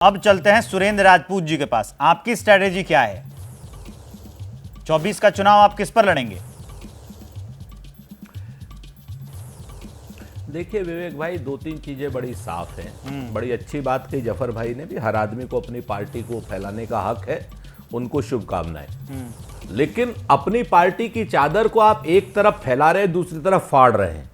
अब चलते हैं सुरेंद्र राजपूत जी के पास। आपकी स्ट्रेटेजी क्या है? 24 का चुनाव आप किस पर लड़ेंगे? देखिए विवेक भाई, दो तीन चीजें बड़ी साफ हैं। बड़ी अच्छी बात कही जफर भाई ने भी, हर आदमी को अपनी पार्टी को फैलाने का हक है, उनको शुभकामनाएं। लेकिन अपनी पार्टी की चादर को आप एक तरफ फैला रहे, दूसरी तरफ फाड़ रहे हैं।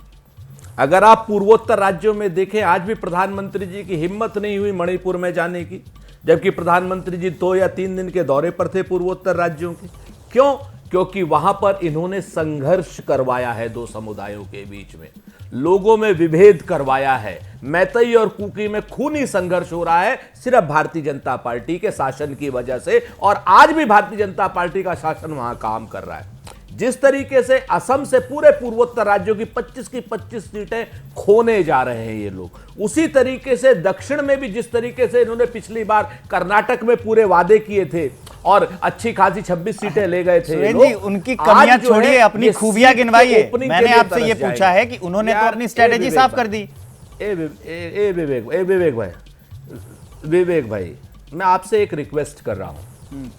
अगर आप पूर्वोत्तर राज्यों में देखें, आज भी प्रधानमंत्री जी की हिम्मत नहीं हुई मणिपुर में जाने की, जबकि प्रधानमंत्री जी 2 या 3 दिन के दौरे पर थे पूर्वोत्तर राज्यों के। क्यों? क्योंकि वहां पर इन्होंने संघर्ष करवाया है, दो समुदायों के बीच में लोगों में विभेद करवाया है। मैतई और कुकी में खूनी संघर्ष हो रहा है सिर्फ भारतीय जनता पार्टी के शासन की वजह से, और आज भी भारतीय जनता पार्टी का शासन वहां काम कर रहा है। जिस तरीके से असम से पूरे पूर्वोत्तर राज्यों की 25 सीटें खोने जा रहे हैं ये लोग, उसी तरीके से दक्षिण में भी जिस तरीके से इन्होंने पिछली बार कर्नाटक में पूरे वादे किए थे और अच्छी खासी 26 सीटें ले गए थे जी, उनकी कमियां छोड़िए, अपनी खूबियां गिनवाइए। मैंने आपसे ये पूछा है कि उन्होंने तो अपनी स्ट्रेटेजी साफ कर दी। विवेक भाई, मैं आपसे एक रिक्वेस्ट कर रहा हूं।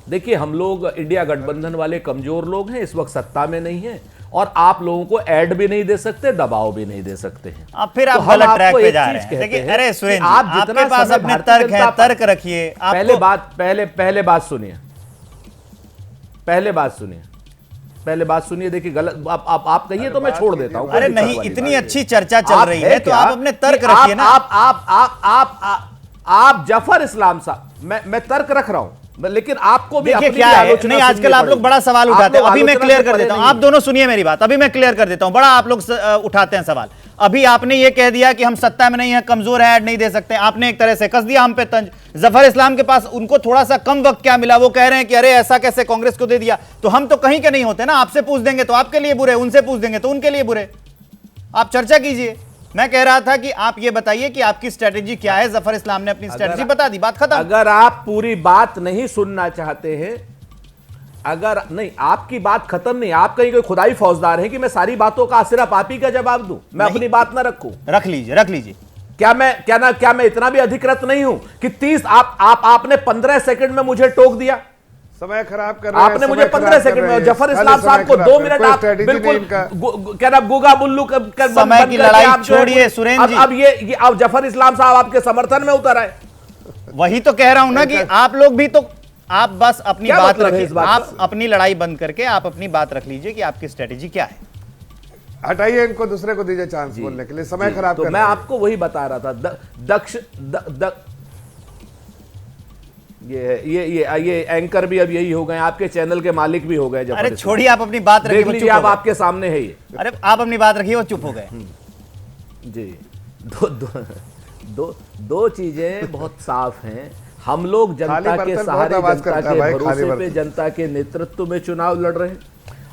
देखिए, हम लोग इंडिया गठबंधन वाले कमजोर लोग हैं, इस वक्त सत्ता में नहीं है, और आप लोगों को ऐड भी नहीं दे सकते, दबाव भी नहीं दे सकते हैं। अब फिर आप गलत ट्रैक पे जा रहे हैं। देखिए, अरे सुरेंद्र जी, आपके पास अपने तर्क हैं, तर्क रखिए। पहले बात सुनिए। देखिए, गलत आप कहिए तो मैं छोड़ देता हूं। अरे नहीं, इतनी अच्छी चर्चा चल रही है तो आप अपने तर्क रखिए ना। आप जफर इस्लाम साहब, मैं तर्क रख रहा हूं, लेकिन आपको भी देखिए क्या है, नहीं आजकल आप लोग बड़ा सवाल उठाते हैं। अभी मैं क्लियर कर देता हूं, आप दोनों सुनिए मेरी बात, अभी मैं क्लियर कर देता हूं। बड़ा आप लोग उठाते हैं सवाल। अभी आपने ये कह दिया कि हम सत्ता में नहीं है, कमजोर है, ऐड नहीं दे सकते। आपने एक तरह से कस दिया हम पे तंज। जफर इस्लाम के पास उनको थोड़ा सा कम वक्त क्या मिला, वो कह रहे हैं कि अरे ऐसा कैसे कांग्रेस को दे दिया। तो हम तो कहीं के नहीं होते ना, आपसे पूछ देंगे तो आपके लिए बुरे, उनसे पूछ देंगे तो उनके लिए बुरे। आप चर्चा कीजिए। मैं कह रहा था कि आप ये बताइए कि आपकी स्ट्रेटेजी क्या है। जफर इस्लाम ने अपनी स्ट्रेटेजी बता दी, बात खत्म। अगर आप पूरी बात नहीं सुनना चाहते हैं, अगर नहीं, आपकी बात खत्म नहीं, आप कहीं कोई खुदाई फौजदार है कि मैं सारी बातों का सिर्फ आप ही का जवाब दूं, मैं अपनी बात ना रखूं? रख लीजिए। क्या मैं इतना भी अधिकृत नहीं हूं कि 30 आपने 15 सेकंड में मुझे टोक दिया? समय खराब कर रहे हैं आपने मुझे 15 सेकंड में, जफर इस्लाम साहब को 2 मिनट आप बिल्कुल क्या ना गुगा बुल्लू कर समय की लड़ाई छोड़िए सुरेंद्र जी। अब ये अब जफर इस्लाम साहब आपके समर्थन में उतर आए। वही तो कह रहा हूं ना कि आप लोग भी तो, आप बस अपनी बात रखिए, आप अपनी लड़ाई बंद करके आप अपनी बात रख लीजिए कि आपकी स्ट्रेटेजी क्या है। हटाइए इनको, दूसरे को दीजिए चांस बोलने के लिए, समय खराब। तो मैं आपको वही बता रहा था। ये एंकर भी अब यही हो गए, आपके चैनल के मालिक भी हो गए। अरे छोड़िए, आप अपनी बात रखिए, देख लीजिए, आप आपके सामने है ये। अरे आप अपनी बात रखिए, वो चुप हो गए। जी, दो चीजें बहुत साफ हैं। हम लोग जनता के सहारे, जनता के भरोसे पे, जनता के नेतृत्व में चुनाव लड़ रहे हैं।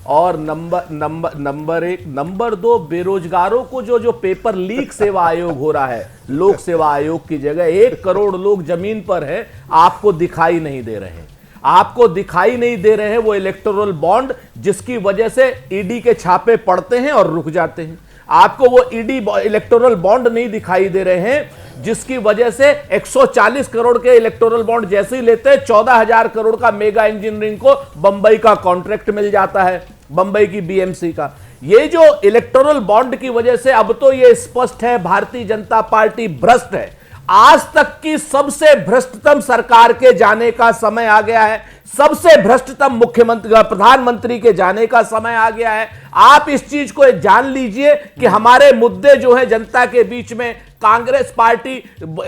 और नंबर 1, नंबर 2, बेरोजगारों को जो पेपर लीक सेवा आयोग हो रहा है, लोक सेवा आयोग की जगह 1 करोड़ लोग जमीन पर है, आपको दिखाई नहीं दे रहे हैं। आपको दिखाई नहीं दे रहे हैं वो इलेक्टोरल बॉन्ड, जिसकी वजह से ईडी के छापे पड़ते हैं और रुक जाते हैं। आपको वो ईडी इलेक्टोरल बॉन्ड नहीं दिखाई दे रहे हैं, जिसकी वजह से 140 करोड़ के इलेक्टोरल बॉन्ड जैसे ही लेते हैं, 14,000 करोड़ का मेगा इंजीनियरिंग को बंबई का कॉन्ट्रैक्ट मिल जाता है, बंबई की बीएमसी का। ये जो इलेक्टोरल बॉन्ड की वजह से अब तो ये स्पष्ट है, भारतीय जनता पार्टी भ्रष्ट है। आज तक की सबसे भ्रष्टतम सरकार के जाने का समय आ गया है। सबसे भ्रष्टतम मुख्यमंत्री, प्रधानमंत्री के जाने का समय आ गया है। आप इस चीज को जान लीजिए कि हमारे मुद्दे जो है जनता के बीच में कांग्रेस पार्टी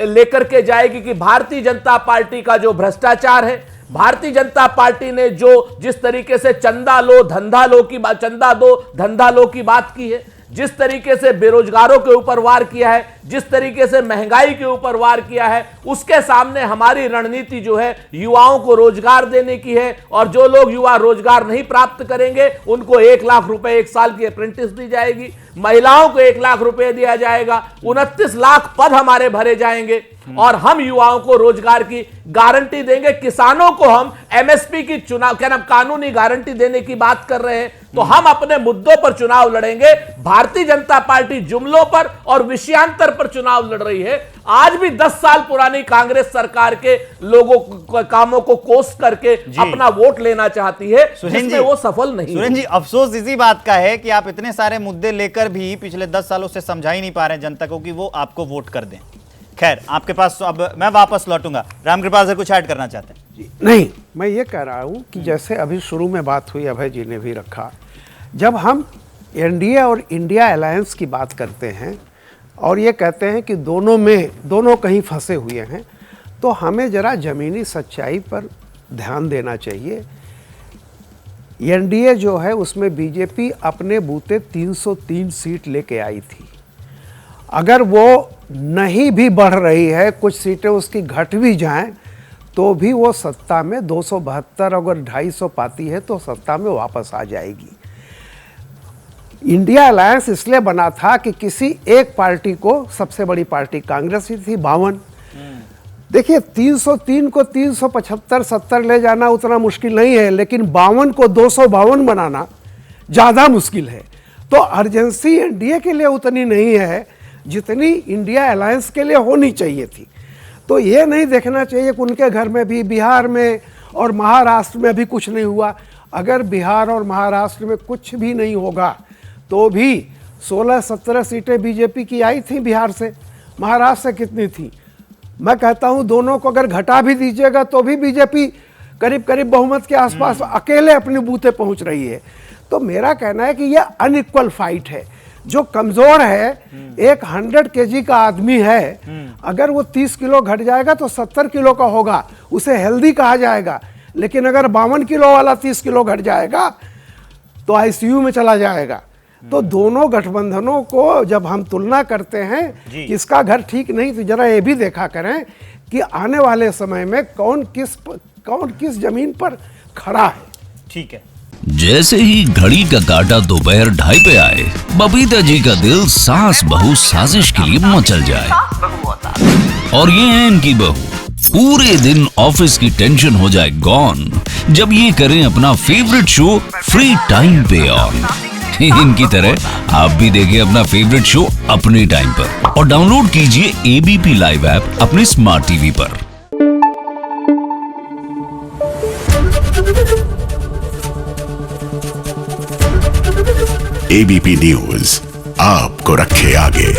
लेकर के जाएगी कि भारतीय जनता पार्टी का जो भ्रष्टाचार है, भारतीय जनता पार्टी ने जो जिस तरीके से चंदा दो धंधा लो की बात की है, जिस तरीके से बेरोजगारों के ऊपर वार किया है, जिस तरीके से महंगाई के ऊपर वार किया है, उसके सामने हमारी रणनीति जो है युवाओं को रोजगार देने की है। और जो लोग युवा रोजगार नहीं प्राप्त करेंगे उनको 1 लाख रुपए 1 साल की अप्रेंटिस दी जाएगी, महिलाओं को 1 लाख रुपए दिया जाएगा, 29 लाख पद हमारे भरे जाएंगे और हम युवाओं को रोजगार की गारंटी देंगे। किसानों को हम एमएसपी की कानूनी गारंटी देने की बात कर रहे हैं। तो हम अपने मुद्दों पर चुनाव लड़ेंगे। भारतीय जनता पार्टी जुमलों पर और विषयांतर पर चुनाव लड़ रही है। आज भी 10 साल पुरानी कांग्रेस सरकार के लोगों कामों को कोस करके अपना वोट लेना चाहती है, जिसमें वो सफल नहीं। सुरेंद्र जी, अफसोस इसी बात का है कि आप इतने सारे मुद्दे लेकर भी पिछले 10 सालों से समझा ही नहीं पा रहे हैं जनता को कि वो आपको वोट कर दें। खैर, आपके पास अब मैं वापस लौटूंगा। रामकृपाल सर कुछ ऐड करना चाहते हैं? नहीं, मैं ये कह रहा हूँ कि जैसे अभी शुरू में बात हुई, अभय जी ने भी रखा, जब हम एनडीए और इंडिया अलायंस की बात करते हैं और ये कहते हैं कि दोनों कहीं फंसे हुए हैं, तो हमें जरा ज़मीनी सच्चाई पर ध्यान देना चाहिए। एनडीए जो है उसमें बीजेपी अपने बूते 303 सीट लेके आई थी। अगर वो नहीं भी बढ़ रही है, कुछ सीटें उसकी घट भी जाएं, तो भी वो सत्ता में 272 अगर 250 पाती है तो सत्ता में वापस आ जाएगी। इंडिया अलायंस इसलिए बना था कि किसी एक पार्टी को, सबसे बड़ी पार्टी कांग्रेस ही थी, 52। देखिए 303 को 375-70 ले जाना उतना मुश्किल नहीं है, लेकिन 52 को 252 बनाना ज़्यादा मुश्किल है। तो अर्जेंसी एनडीए के लिए उतनी नहीं है जितनी इंडिया अलायंस के लिए होनी चाहिए थी। तो ये नहीं देखना चाहिए कि उनके घर में भी, बिहार में और महाराष्ट्र में भी कुछ नहीं हुआ। अगर बिहार और महाराष्ट्र में कुछ भी नहीं होगा तो भी 16-17 सीटें बीजेपी की आई थी बिहार से। महाराष्ट्र से कितनी थी? मैं कहता हूँ दोनों को अगर घटा भी दीजिएगा तो भी बीजेपी करीब करीब बहुमत के आसपास अकेले अपने बूते पहुँच रही है। तो मेरा कहना है कि यह अनइक्वल फाइट है। जो कमजोर है, एक 100 केजी का आदमी है, अगर वो 30 किलो घट जाएगा तो 70 किलो का होगा, उसे हेल्दी कहा जाएगा। लेकिन अगर 52 किलो वाला 30 किलो घट जाएगा तो आईसीयू में चला जाएगा। तो दोनों गठबंधनों को जब हम तुलना करते हैं किसका घर ठीक नहीं, तो जरा ये भी देखा करें कि आने वाले समय में कौन किस जमीन पर खड़ा है। ठीक है। जैसे ही घड़ी का काटा दोपहर 2:30 पे आए, बबीता जी का दिल सास बहू साजिश के लिए मचल जाए। और ये है इनकी बहू, पूरे दिन ऑफिस की टेंशन हो जाए गॉन जब ये करें अपना फेवरेट शो फ्री टाइम पे ऑन। इनकी तरह आप भी देखिए अपना फेवरेट शो अपने टाइम पर और डाउनलोड कीजिए एबीपी लाइव ऐप अपने स्मार्ट टीवी पर। एबीपी न्यूज आपको रखे आगे।